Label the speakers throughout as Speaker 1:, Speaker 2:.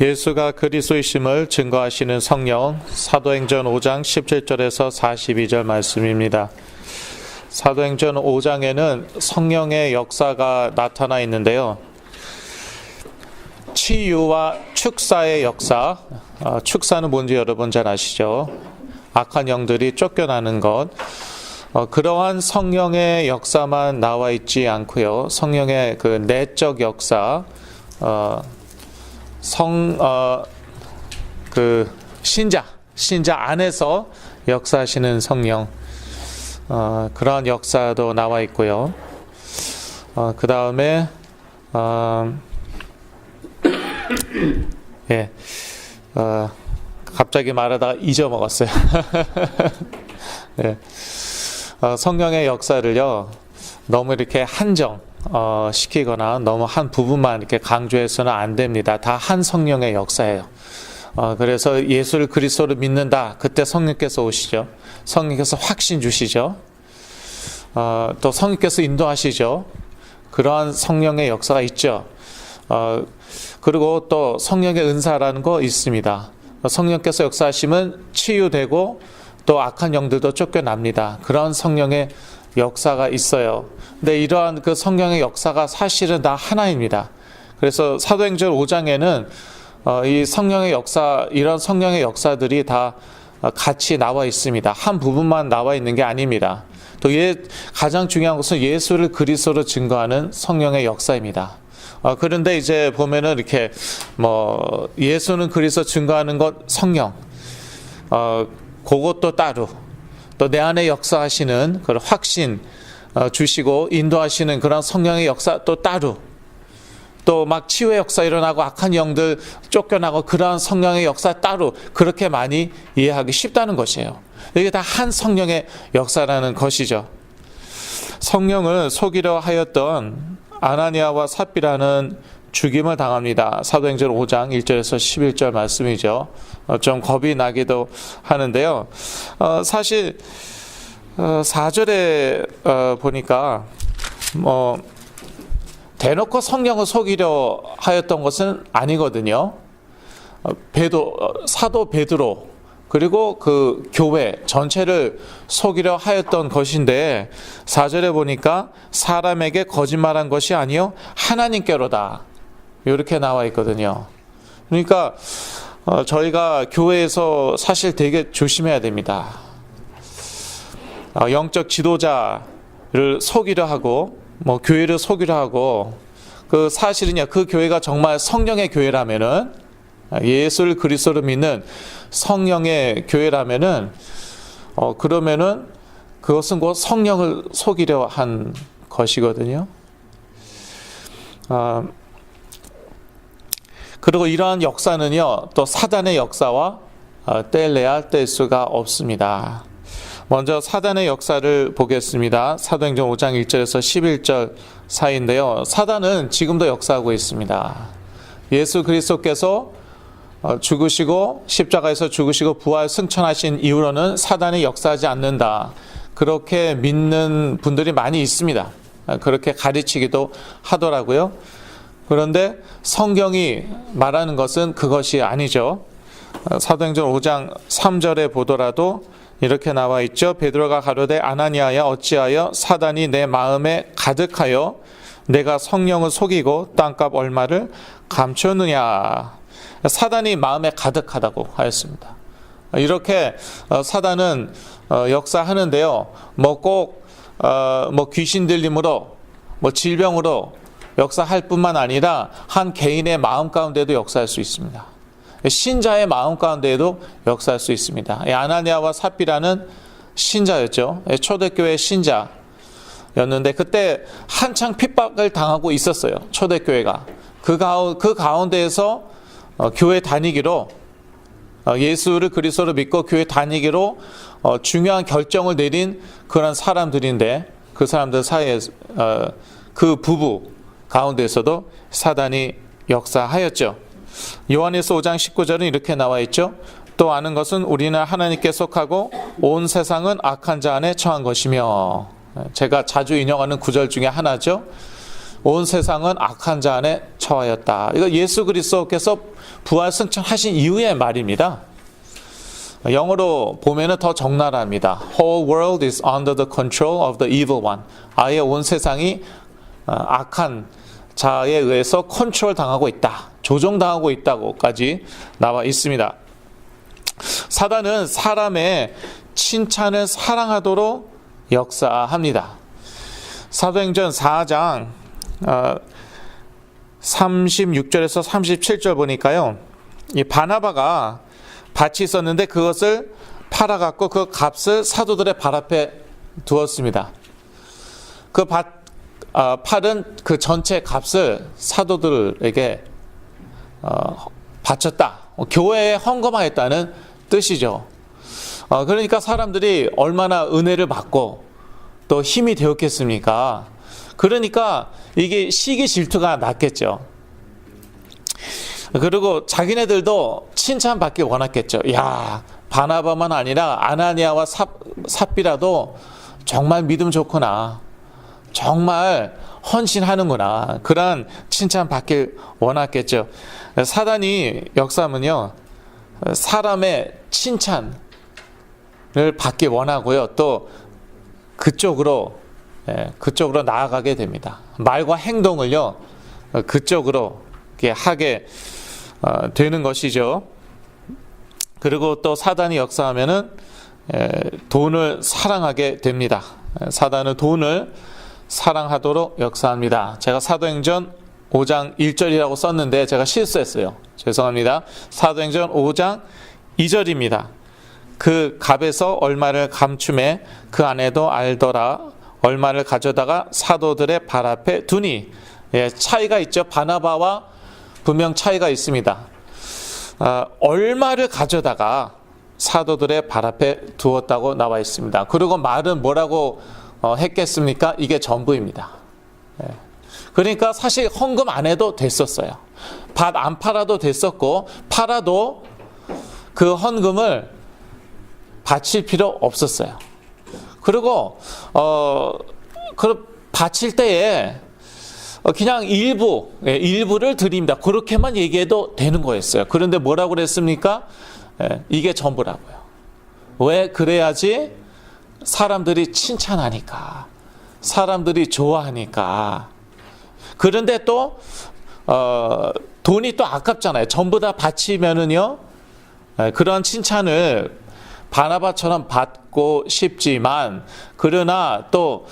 Speaker 1: 예수가 그리스도이심을 증거하시는 성령, 사도행전 5장 17절에서 42절 말씀입니다. 사도행전 5장에는 성령의 역사가 나타나 있는데요. 치유와 축사의 역사, 축사는 뭔지 여러분 잘 아시죠? 악한 영들이 쫓겨나는 것, 그러한 성령의 역사만 나와 있지 않고요. 성령의 그 내적 역사, 신자 안에서 역사하시는 성령, 그러한 역사도 나와 있고요. 그 다음에 갑자기 말하다가 잊어먹었어요. 네. 성령의 역사를요, 너무 이렇게 한정 시키거나 너무 한 부분만 이렇게 강조해서는 안 됩니다. 다 한 성령의 역사예요. 그래서 예수를 그리스도로 믿는다. 그때 성령께서 오시죠. 성령께서 확신 주시죠. 또 성령께서 인도하시죠. 그러한 성령의 역사가 있죠. 그리고 또 성령의 은사라는 거 있습니다. 성령께서 역사하시면 치유되고 또 악한 영들도 쫓겨납니다. 그런 성령의 역사가 있어요. 근데 이러한 그 성령의 역사가 사실은 다 하나입니다. 그래서 사도행전 5장에는 이 성령의 역사, 이런 성령의 역사들이 다 같이 나와 있습니다. 한 부분만 나와 있는 게 아닙니다. 또 가장 중요한 것은 예수를 그리스도로 증거하는 성령의 역사입니다. 그런데 이제 보면은 이렇게 예수는 그리스도 증거하는 것 성령, 그것도 따로, 또 내 안에 역사하시는 그런 확신 주시고 인도하시는 그런 성령의 역사 또 따로, 또 막 치유의 역사 일어나고 악한 영들 쫓겨나고 그러한 성령의 역사 따로, 그렇게 많이 이해하기 쉽다는 것이에요. 이게 다 한 성령의 역사라는 것이죠. 성령을 속이려 하였던 아나니아와 삽비라는 죽임을 당합니다. 사도행전 5장 1절에서 11절 말씀이죠. 좀 겁이 나기도 하는데요. 사실 4절에 보니까 대놓고 성령을 속이려 하였던 것은 아니거든요. 사도 베드로 그리고 그 교회 전체를 속이려 하였던 것인데, 4절에 보니까 사람에게 거짓말한 것이 아니요 하나님께로다, 이렇게 나와 있거든요. 그러니까 저희가 교회에서 사실 되게 조심해야 됩니다. 영적 지도자를 속이려 하고 교회를 속이려 하고, 그 사실은요, 그 교회가 정말 성령의 교회라면은, 예수를 그리스도로 믿는 성령의 교회라면은, 그러면은 그것은 곧 성령을 속이려 한 것이거든요. 그리고 이러한 역사는요, 또 사단의 역사와 뗄래야 뗄 수가 없습니다. 먼저 사단의 역사를 보겠습니다. 사도행전 5장 1절에서 11절 사이인데요. 사단은 지금도 역사하고 있습니다. 예수 그리스도께서 죽으시고 십자가에서 죽으시고 부활 승천하신 이후로는 사단이 역사하지 않는다, 그렇게 믿는 분들이 많이 있습니다. 그렇게 가르치기도 하더라고요. 그런데 성경이 말하는 것은 그것이 아니죠. 사도행전 5장 3절에 보더라도 이렇게 나와 있죠. 베드로가 가로되 아나니아야, 어찌하여 사단이 내 마음에 가득하여 내가 성령을 속이고 땅값 얼마를 감추었느냐. 사단이 마음에 가득하다고 하였습니다. 이렇게 사단은 역사하는데요, 꼭 귀신 들림으로 질병으로 역사할 뿐만 아니라 한 개인의 마음 가운데도 역사할 수 있습니다. 신자의 마음 가운데에도 역사할 수 있습니다. 아나니아와 삽비라는 신자였죠. 초대교회 신자였는데 그때 한창 핍박을 당하고 있었어요. 초대교회가 그 가운데에서 교회 다니기로, 예수를 그리스도로 믿고 교회 다니기로 중요한 결정을 내린 그런 사람들인데, 그 사람들 사이에 그 부부 가운데에서도 사단이 역사하였죠. 요한일서 5장 19절은 이렇게 나와 있죠. 또 아는 것은 우리는 하나님께 속하고 온 세상은 악한 자 안에 처한 것이며, 제가 자주 인용하는 구절 중에 하나죠. 온 세상은 악한 자 안에 처하였다. 이거 예수 그리스도께서 부활 승천하신 이후의 말입니다. 영어로 보면은 더 적나라합니다. Whole world is under the control of the evil one. 아예 온 세상이 악한 자에 의해서 컨트롤 당하고 있다. 조종당하고 있다고까지 나와 있습니다. 사단은 사람의 칭찬을 사랑하도록 역사합니다. 사도행전 4장 36절에서 37절 보니까요. 이 바나바가 밭이 있었는데 그것을 팔아갖고 그 값을 사도들의 발 앞에 두었습니다. 그 팔은 그 전체 값을 사도들에게 바쳤다. 교회에 헌금하였다는 뜻이죠. 그러니까 사람들이 얼마나 은혜를 받고 또 힘이 되었겠습니까? 그러니까 이게 시기 질투가 났겠죠. 그리고 자기네들도 칭찬받기 원했겠죠. 야, 바나바만 아니라 아나니아와 삽비라도 정말 믿음 좋구나. 정말 헌신하는구나. 그런 칭찬받길 원했겠죠. 사단이 역사하면요, 사람의 칭찬을 받기 원하고요. 또 그쪽으로 나아가게 됩니다. 말과 행동을요, 그쪽으로 하게 되는 것이죠. 그리고 또 사단이 역사하면은 돈을 사랑하게 됩니다. 사단은 돈을 사랑하도록 역사합니다. 제가 사도행전 5장 1절이라고 썼는데 제가 실수했어요. 죄송합니다. 사도행전 5장 2절입니다. 그 값에서 얼마를 감춤해 그 안에도 알더라. 얼마를 가져다가 사도들의 발 앞에 두니. 차이가 있죠. 바나바와 분명 차이가 있습니다. 얼마를 가져다가 사도들의 발 앞에 두었다고 나와 있습니다. 그리고 말은 뭐라고 했겠습니까? 이게 전부입니다. 그러니까 사실 헌금 안 해도 됐었어요. 밭 안 팔아도 됐었고, 팔아도 그 헌금을 바칠 필요 없었어요. 그리고 바칠 때에 그냥 일부를 드립니다. 그렇게만 얘기해도 되는 거였어요. 그런데 뭐라고 그랬습니까? 이게 전부라고요. 왜? 그래야지 사람들이 칭찬하니까, 사람들이 좋아하니까. 그런데 또 돈이 또 아깝잖아요. 전부 다 바치면은요, 그런 칭찬을 바나바처럼 받고 싶지만, 그러나 또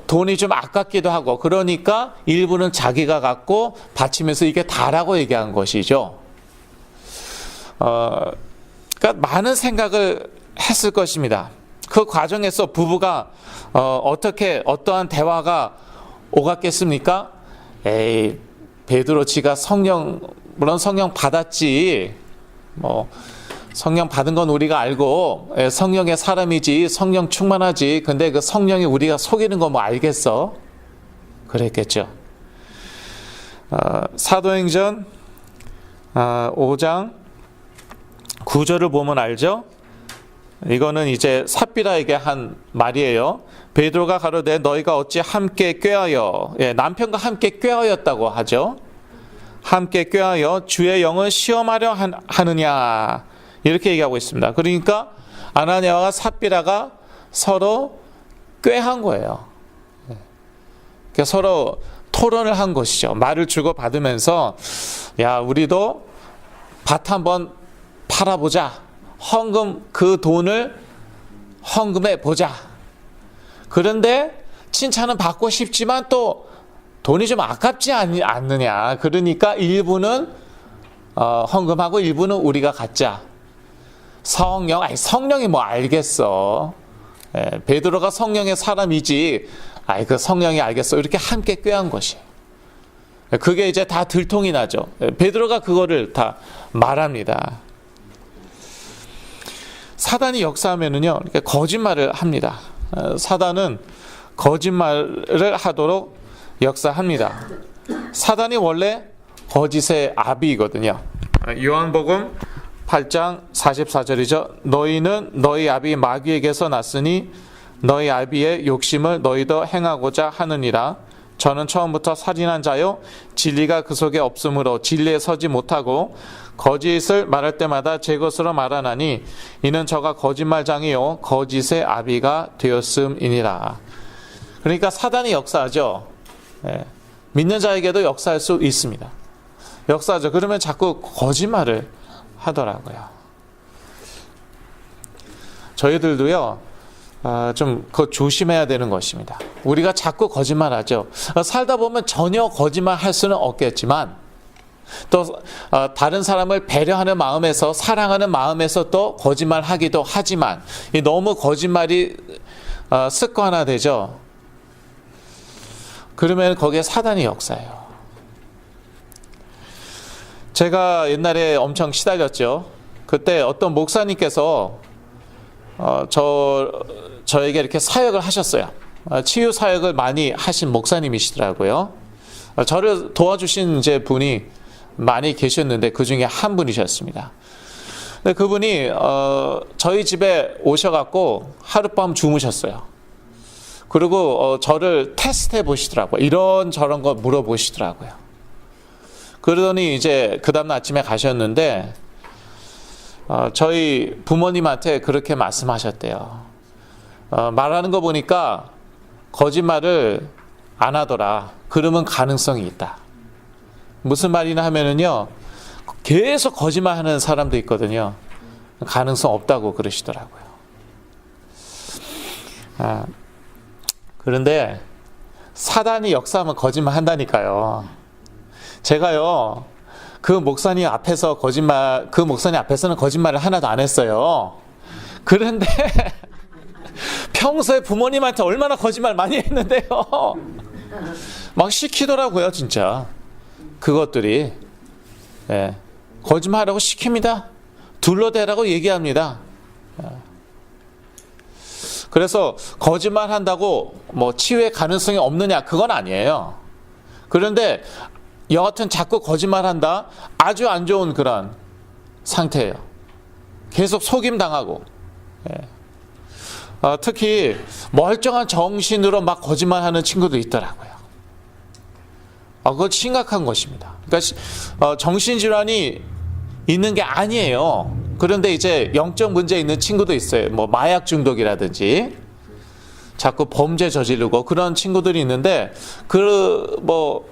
Speaker 1: 돈이 좀 아깝기도 하고, 그러니까 일부는 자기가 갖고 바치면서 이게 다라고 얘기한 것이죠. 그러니까 많은 생각을 했을 것입니다. 그 과정에서 부부가 어떠한 대화가 오갔겠습니까? 에이, 베드로 지가 물론 성령 받았지, 성령 받은 건 우리가 알고, 성령의 사람이지, 성령 충만하지. 근데 그 성령이 우리가 속이는 거 뭐 알겠어? 그랬겠죠. 사도행전 5장 9절을 보면 알죠? 이거는 이제 삽비라에게 한 말이에요. 베드로가 가로되 너희가 어찌 함께 꾀하여, 남편과 함께 꾀하였다고 하죠. 함께 꾀하여 주의 영을 시험하려 하느냐, 이렇게 얘기하고 있습니다. 그러니까 아나니아와 삽비라가 서로 꾀한 거예요. 그러니까 서로 토론을 한 것이죠. 말을 주고받으면서, 야, 우리도 밭 한번 팔아보자. 그 돈을 헌금해 보자. 그런데 칭찬은 받고 싶지만 또 돈이 좀 아깝지 않느냐. 그러니까 일부는 헌금하고 일부는 우리가 갖자. 성령이 뭐 알겠어. 베드로가 성령의 사람이지. 그 성령이 알겠어. 이렇게 함께 꾀한 것이. 그게 이제 다 들통이 나죠. 베드로가 그거를 다 말합니다. 사단이 역사하면은요, 이렇게 거짓말을 합니다. 사단은 거짓말을 하도록 역사합니다. 사단이 원래 거짓의 아비이거든요. 요한복음 8장 44절이죠. 너희는 너희 아비 마귀에게서 났으니 너희 아비의 욕심을 너희도 행하고자 하느니라. 저는 처음부터 살인한 자요 진리가 그 속에 없으므로 진리에 서지 못하고 거짓을 말할 때마다 제 것으로 말하나니 이는 저가 거짓말장이요 거짓의 아비가 되었음이니라. 그러니까 사단이 역사하죠. 예. 믿는 자에게도 역사할 수 있습니다. 역사하죠. 그러면 자꾸 거짓말을 하더라고요. 저희들도요, 좀 그거 조심해야 되는 것입니다. 우리가 자꾸 거짓말하죠. 살다 보면 전혀 거짓말할 수는 없겠지만 또 다른 사람을 배려하는 마음에서, 사랑하는 마음에서 또 거짓말하기도 하지만 너무 거짓말이 습관화되죠. 그러면 거기에 사단이 역사해요. 제가 옛날에 엄청 시달렸죠. 그때 어떤 목사님께서 저에게 이렇게 사역을 하셨어요. 치유 사역을 많이 하신 목사님이시더라고요. 저를 도와주신 이제 분이 많이 계셨는데 그 중에 한 분이셨습니다. 근데 그분이 저희 집에 오셔갖고 하룻밤 주무셨어요. 그리고 저를 테스트해 보시더라고요. 이런저런 거 물어보시더라고요. 그러더니 이제 그 다음 아침에 가셨는데 저희 부모님한테 그렇게 말씀하셨대요. 말하는 거 보니까 거짓말을 안 하더라. 그러면 가능성이 있다. 무슨 말이나 하면은요, 계속 거짓말하는 사람도 있거든요. 가능성 없다고 그러시더라고요. 그런데 사단이 역사하면 거짓말 한다니까요. 제가요, 그 목사님 앞에서는 거짓말을 하나도 안 했어요. 그런데 평소에 부모님한테 얼마나 거짓말 많이 했는데요. 막 시키더라고요, 진짜. 그것들이. 예. 거짓말하라고 시킵니다. 둘러대라고 얘기합니다. 그래서 거짓말 한다고 뭐 치유의 가능성이 없느냐, 그건 아니에요. 그런데 여하튼 자꾸 거짓말한다, 아주 안 좋은 그런 상태예요. 계속 속임 당하고. 예. 특히 멀쩡한 정신으로 막 거짓말하는 친구도 있더라고요. 그거 심각한 것입니다. 그러니까 정신질환이 있는 게 아니에요. 그런데 이제 영적 문제 있는 친구도 있어요. 뭐 마약 중독이라든지 자꾸 범죄 저지르고 그런 친구들이 있는데 뭐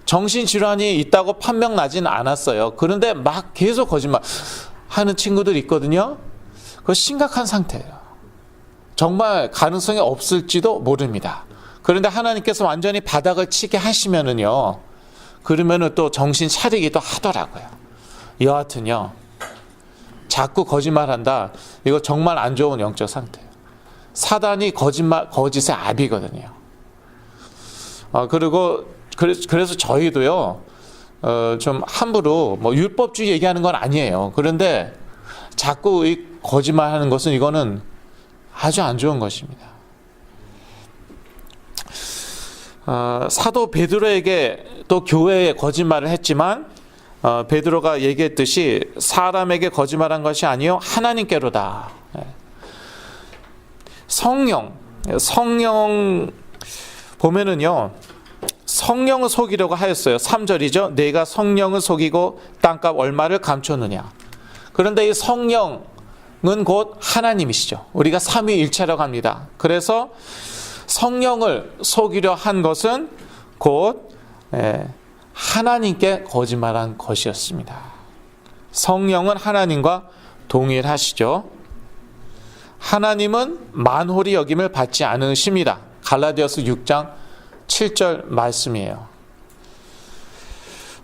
Speaker 1: 정신질환이 있다고 판명 나진 않았어요. 그런데 막 계속 거짓말 하는 친구들이 있거든요. 그거 심각한 상태예요. 정말 가능성이 없을지도 모릅니다. 그런데 하나님께서 완전히 바닥을 치게 하시면은요, 그러면은 또 정신 차리기도 하더라고요. 여하튼요, 자꾸 거짓말한다. 이거 정말 안 좋은 영적 상태예요. 사단이 거짓의 압이거든요. 그래서 저희도요, 좀 함부로 뭐 율법주의 얘기하는 건 아니에요. 그런데 자꾸 이 거짓말하는 것은 이거는 아주 안 좋은 것입니다. 사도 베드로에게 또 교회에 거짓말을 했지만 베드로가 얘기했듯이 사람에게 거짓말한 것이 아니요 하나님께로다. 성령 보면은요, 성령을 속이려고 하였어요. 3절이죠. 내가 성령을 속이고 땅값 얼마를 감췄느냐. 그런데 이 성령은 곧 하나님이시죠. 우리가 삼위일체라고 합니다. 그래서 성령을 속이려 한 것은 곧 하나님께 거짓말한 것이었습니다. 성령은 하나님과 동일하시죠. 하나님은 만홀히 여김을 받지 않으십니다. 갈라디아서 6장 7절 말씀이에요.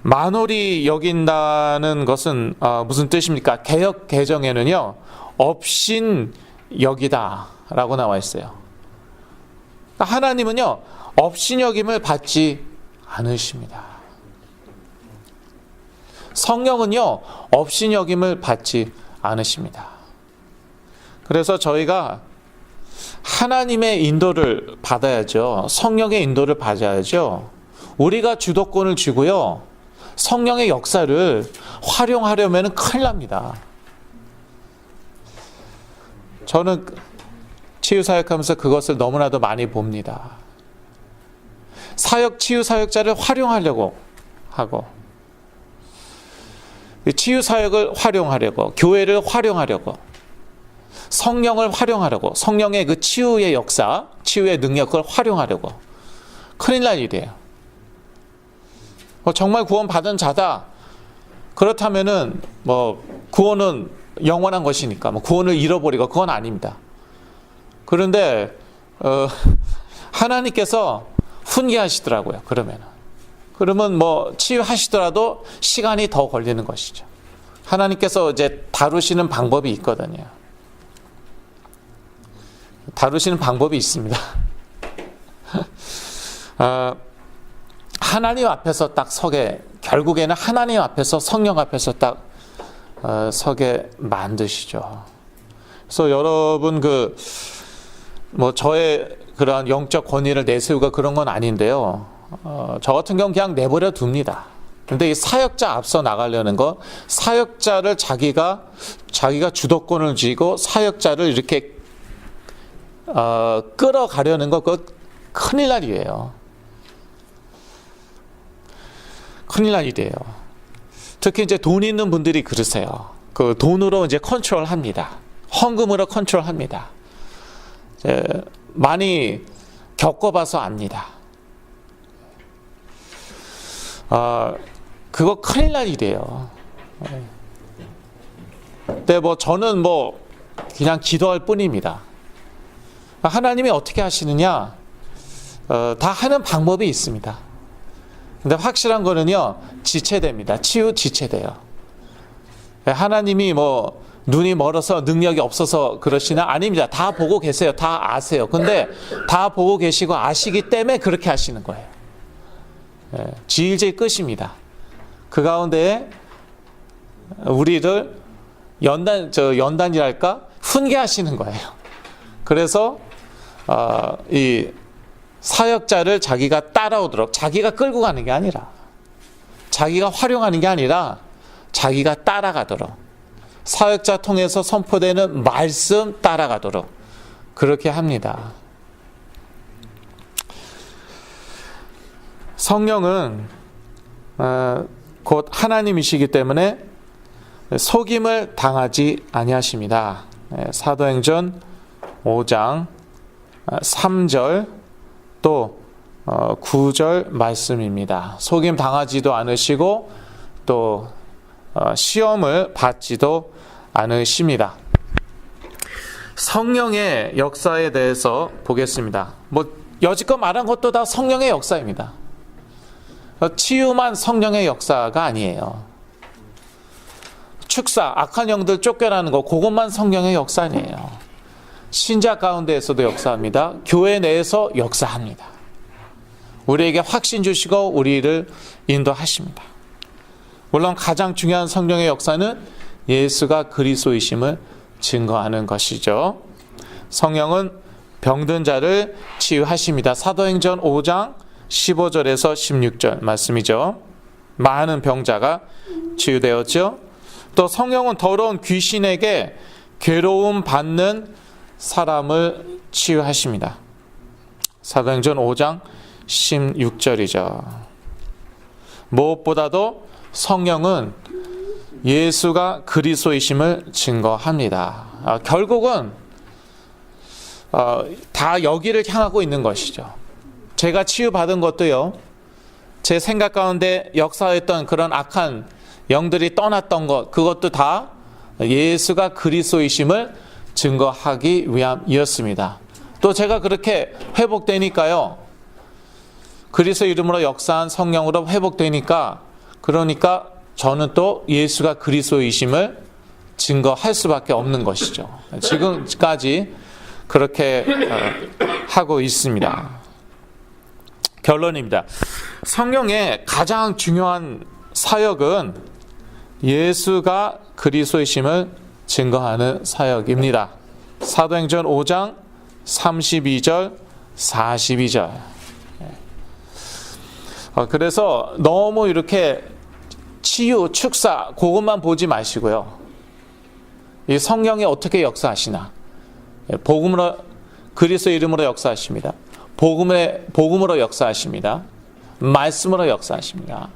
Speaker 1: 만홀히 여긴다는 것은 무슨 뜻입니까? 개역 개정에는요, 업신 여기다 라고 나와 있어요. 하나님은요, 업신여김을 받지 않으십니다. 성령은요, 업신여김을 받지 않으십니다. 그래서 저희가 하나님의 인도를 받아야죠. 성령의 인도를 받아야죠. 우리가 주도권을 쥐고요, 성령의 역사를 활용하려면 큰일 납니다. 저는 치유사역하면서 그것을 너무나도 많이 봅니다. 치유 사역자를 활용하려고 하고, 치유 사역을 활용하려고, 교회를 활용하려고, 성령을 활용하려고, 성령의 그 치유의 역사, 치유의 능력을 활용하려고, 큰일 날 일이에요. 정말 구원받은 자다, 그렇다면은 구원은 영원한 것이니까 구원을 잃어버리고, 그건 아닙니다. 그런데 하나님께서 훈계하시더라고요. 그러면 치유하시더라도 시간이 더 걸리는 것이죠. 하나님께서 이제 다루시는 방법이 있거든요. 다루시는 방법이 있습니다. 하나님 앞에서 딱 결국에는 하나님 앞에서, 성령 앞에서 딱 서게 만드시죠. 그래서 여러분 저의 그러한 영적 권위를 내세우고 그런 건 아닌데요. 저 같은 경우는 그냥 내버려 둡니다. 근데 이 사역자 앞서 나가려는 거, 사역자를 자기가 주도권을 쥐고 사역자를 이렇게 끌어가려는 거, 그거 큰일 날 일이에요. 큰일 날 일이에요. 특히 이제 돈 있는 분들이 그러세요. 그 돈으로 이제 컨트롤합니다. 헌금으로 컨트롤합니다. 많이 겪어봐서 압니다. 그거 큰일 날 일이에요. 근데 저는 그냥 기도할 뿐입니다. 하나님이 어떻게 하시느냐? 다 하는 방법이 있습니다. 근데 확실한 거는요, 지체됩니다. 지체돼요. 하나님이 눈이 멀어서 능력이 없어서 그러시나? 아닙니다. 다 보고 계세요. 다 아세요. 근데 다 보고 계시고 아시기 때문에 그렇게 하시는 거예요. 질질 끄십니다. 그 가운데 우리를 연단이랄까? 훈계하시는 거예요. 그래서 이 사역자를 자기가 따라오도록, 자기가 끌고 가는 게 아니라, 자기가 활용하는 게 아니라 자기가 따라가도록, 사역자 통해서 선포되는 말씀 따라가도록 그렇게 합니다. 성령은 곧 하나님이시기 때문에 속임을 당하지 아니하십니다. 사도행전 5장 3절 또 9절 말씀입니다. 속임 당하지도 않으시고 또 시험을 받지도 않으십니다. 성령의 역사에 대해서 보겠습니다. 여지껏 말한 것도 다 성령의 역사입니다. 치유만 성령의 역사가 아니에요. 축사, 악한 영들 쫓겨나는 거, 그것만 성령의 역사 아니에요. 신자 가운데에서도 역사합니다. 교회 내에서 역사합니다. 우리에게 확신 주시고 우리를 인도하십니다. 물론 가장 중요한 성령의 역사는 예수가 그리스도이심을 증거하는 것이죠. 성령은 병든 자를 치유하십니다. 사도행전 5장 15절에서 16절 말씀이죠. 많은 병자가 치유되었죠. 또 성령은 더러운 귀신에게 괴로움 받는 사람을 치유하십니다. 사도행전 5장 16절이죠. 무엇보다도 성령은 예수가 그리스도이심을 증거합니다. 결국은 다 여기를 향하고 있는 것이죠. 제가 치유받은 것도요, 제 생각 가운데 역사했던 그런 악한 영들이 떠났던 것, 그것도 다 예수가 그리스도이심을 증거하기 위함이었습니다. 또 제가 그렇게 회복되니까요, 그리스도 이름으로 역사한 성령으로 회복되니까, 그러니까 저는 또 예수가 그리스도이심을 증거할 수밖에 없는 것이죠. 지금까지 그렇게 하고 있습니다. 결론입니다. 성령의 가장 중요한 사역은 예수가 그리스도이심을 증거하는 사역입니다. 사도행전 5장 32절 42절. 그래서 너무 이렇게 치유, 축사 그것만 보지 마시고요. 이 성령이 어떻게 역사하시나, 복음으로, 그리스도 이름으로 역사하십니다. 복음으로 역사하십니다. 말씀으로 역사하십니다.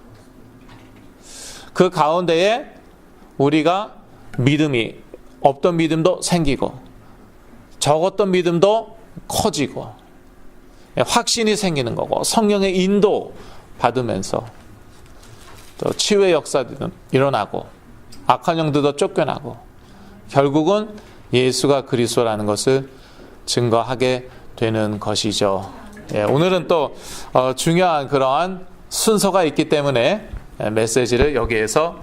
Speaker 1: 그 가운데에 우리가 믿음이 없던 믿음도 생기고 적었던 믿음도 커지고 확신이 생기는 거고 성령의 인도 받으면서 또 치유의 역사들은 일어나고 악한 영들도 쫓겨나고 결국은 예수가 그리스도라는 것을 증거하게 되는 것이죠. 오늘은 또 중요한 그러한 순서가 있기 때문에 메시지를 여기에서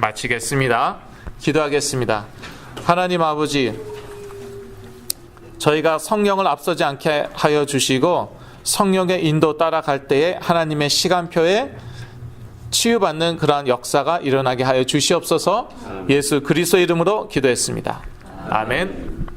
Speaker 1: 마치겠습니다. 기도하겠습니다. 하나님 아버지, 저희가 성령을 앞서지 않게 하여 주시고 성령의 인도 따라갈 때에 하나님의 시간표에 치유받는 그러한 역사가 일어나게 하여 주시옵소서. 예수 그리스도 이름으로 기도했습니다. 아멘.